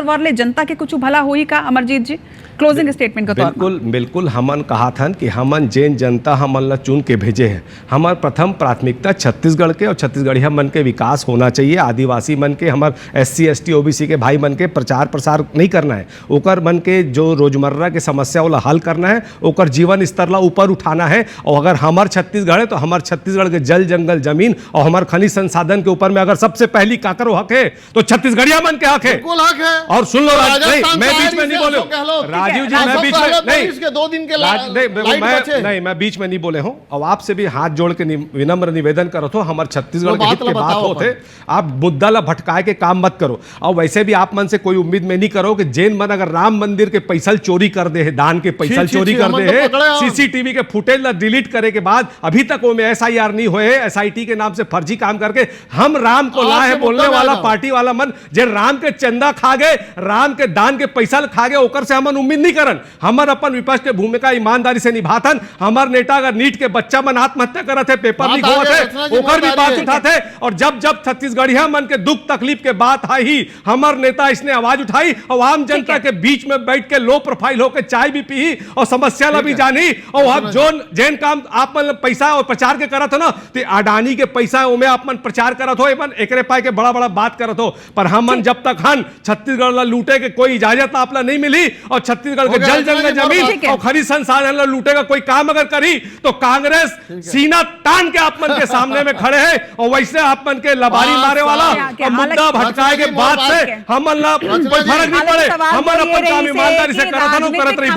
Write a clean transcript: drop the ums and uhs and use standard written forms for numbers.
वाले जनता के कुछ भला हुई का अमरजीत जी क्लोजिंग स्टेटमेंट का तौर बिल्कुल बिल्कुल हमन कहा था कि हमन जैन जनता हमन ला चुन के भेजे हैं। हमार प्रथम प्राथमिकता छत्तीसगढ़ के और छत्तीसगढ़िया मन के विकास होना चाहिए। आदिवासी मन के हमार SC ST OBC के भाई मन के प्रचार प्रसार नहीं करना है, ओकर मन के जो रोजमर्रा के समस्या वाला हल करना है, ओकर जीवन स्तर ला ऊपर उठाना है। और अगर हमार छत्तीसगढ़ है तो हमार छत्तीसगढ़ के जल जंगल जमीन और हमार खनिज संसाधन के ऊपर में अगर सबसे पहली काकर हक है तो छत्तीसगढ़िया मन के हक है। और सुन लो मैं बीच में नहीं बोले राजीव जी, मैं बीच में नहीं, 2 दिन के नहीं मैं बीच में नहीं बोले हूं। और आपसे भी हाथ जोड़ के विनम्र निवेदन करो तो हमारे छत्तीसगढ़ के हित के बात होते, आप मुद्दा ला भटकाए के काम मत करो। और वैसे भी आप मन से कोई उम्मीद में नहीं करो कि जैन मन अगर राम मंदिर के पैसा चोरी कर दे है, दान के पैसा चोरी कर दे है, CCTV के फुटेज ला डिलीट करे के बाद अभी तक वो में SIR नहीं हुए है, SIT के नाम से फर्जी काम करके हम राम को ला है बोलने वाला पार्टी वाला मन जे राम के चंदा खा गए, राम के दान के पैसा खा गए, ओकर से हमन उम्मीद नहीं करन। हमर अपन विपक्ष के भूमिका ईमानदारी से निभाथन। हमार नेता अगर नीट के बच्चा मन आत्महत्या करत है, पेपर लीक होत है, ओकर भी बात उठाते। और जब जब छत्तीसगढ़िया मन के दुख तकलीफ के बात आई, हमार नेता इसने आवाज उठाई और आम जनता के बीच में बैठ के लो प्रोफाइल होकर चाय भी पी और समस्या ला भी जानी। और आप जो जैन काम आप मन पैसा और प्रचार के करत हो ना, तो अडानी के पैसा उमे आप मन प्रचार करत हो, एमन एकरे पाए के बड़ा बड़ा बात करत हो। पर हमन जब तक हन छत्तीसगढ़ ला लूटे के कोई इजाजत आप ला नहीं मिली और छत्तीसगढ़ के जल जंगल जमीन और खनिज संसाधन ला लूटे का कोई काम अगर करी तो कांग्रेस सीना तान के आप मन के सामने में खड़े है। और वैसे आप मन के लबारी मारे वाला और मुद्दा भटकाए के बाद से हमन ला कोई फर्क नहीं पड़े। हमन अपन काम ईमानदारी से करत रही।